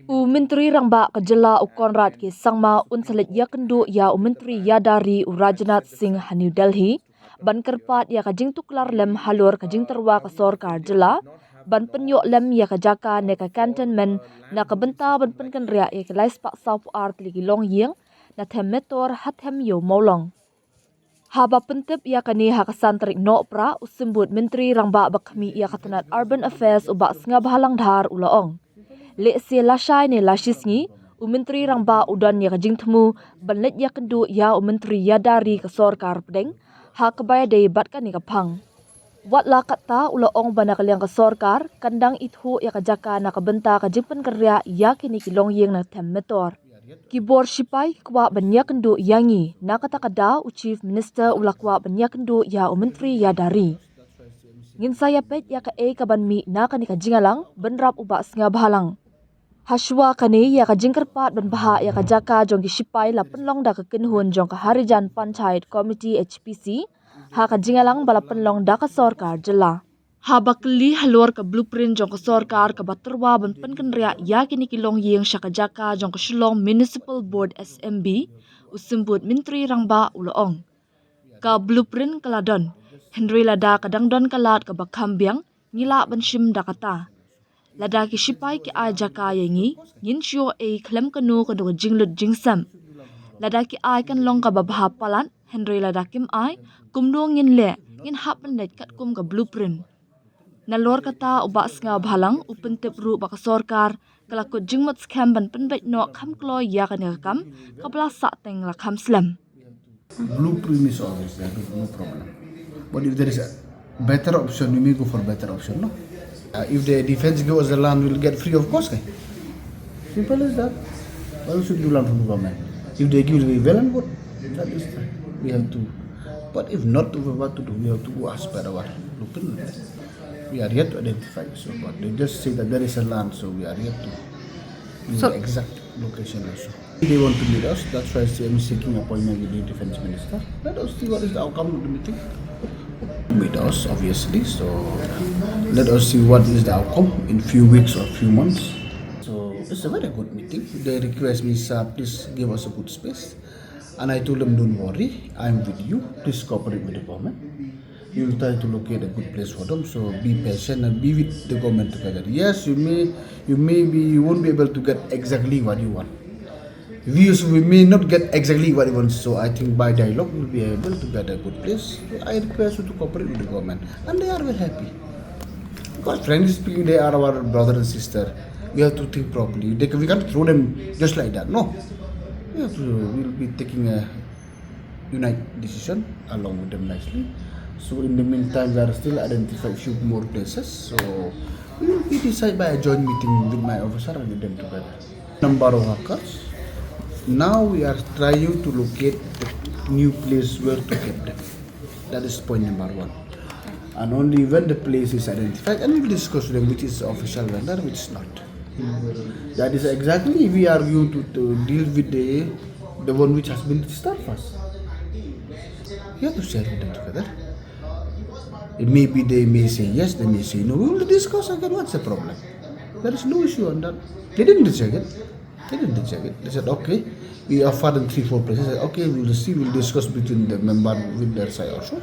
Menteri Rangba Kejela Konrad ke Sangma Syllad iakynduh ya Menteri Yadari Rajnath Singh New Delhi ban kerpat ya kajing tuklar lem halur kajing terwa ke sorkar jela ban penyok lem ya ke jaka ne ke cantonment na ke benta ban pynkynriah ya ke lais pak South Art ligi long yeng na Them Metor hatem yo maulong. Haba pentep ya kani hakasan terik no pra usimbut Menteri Rangba bakmi ya katanat Urban Affairs ubak sengah bahalang dhar ulaong. Le se lashai ne lashisngi Menteri Rangba udan ya kajing temu banlet iakynduh ya Menteri Yadari ke sorkar pedeng ha kebaya dei batkan ni kapang. Wat la kata ulaong bana kaliang ke sorkar kandang ithu ya kajaka na kabenta kajing pynkynriah ya kini kilong yeng na Them Metor. Kibor sipai kwa banyakendu yangi na kata kada Chief Minister ulakwa banyakendu ya Menteri Yadari. Ngin saya pet ya ka kaban mi na kanika jingalang benrap ubak sengah bahalang. Haswa kani ya ka jingkerpat ban baha ya ka jaka jong ki sipai la penlong da ka kenhun jong ka Harijan Panchayat Committee HPC ha ka jingalang bala penlong da ka sorkar jela. Ha bakli halur ka blueprint jong ka sorkar ka baterwa ban pynkynriah ya kini kilong yeng syaka jaka jong ka Shillong Municipal Board SMB usimbut Menteri Rangba ulaong. Ka blueprint kaladon Henry lada kadangdon kalat ka bakambiang ngila ban shim da kata. Lada ki sipai ki ai jaka yengi ngin syo klem kanu ka do jinglut jingsam. Lada ki ai kan long ka babha palan Henry lada kim ai kumdo ngin le ngin hapen let kat kum ka blueprint. Nalor kata ubak sengah bahalang upentep ru baka sorkar kalakut jingmat scam ban penbet no kam klo ya kan kam kapla sak teng la kam slam. Blueprint is always there, no problem. But if there is a better option, we may go for better option, no? If the defense gives us the land, we'll get free of cost. Simple as that. Why should you land from government? If they give it well and good, that is fine. We have to. But if not, what to do? We have to go as per our blueprint. We are yet to identify. So, but they just say that there is a land, so we are yet to know the exact location also. They want to meet us. That's why I'm seeking appointment with the defense minister. Let us see what is the outcome of the meeting. Meet us, obviously. So let us see what is the outcome in few weeks or few months. So it's a very good meeting. They request me, sir, please give us a good space. And I told them, don't worry, I'm with you. Please cooperate with the government. We will try to locate a good place for them. So be patient and be with the government together. Yes, you won't be able to get exactly what you want. We may not get exactly what we want, so I think by dialogue we'll be able to get a good place. So I request you to cooperate with the government, and they are very happy. Because frankly speaking, they are our brother and sister. We have to think properly. We can't throw them just like that. No, we'll be taking a united decision along with them nicely. So in the meantime, we are still identifying a few more places. So we will be decided by a joint meeting with my officer and with them together. Number of hackers. Now we are trying to locate the new place where to keep them. That is point number one. And only when the place is identified, and we will discuss with them which is official vendor, which is not. That is exactly we are going to deal with the one which has been disturbed first. We have to share with them together. It may be they may say yes, they may say no. We will discuss again what's the problem. There is no issue on that. They didn't reject it. They said, okay, we offered them 3-4 places. Okay, we'll see, we'll discuss between the member with their side also.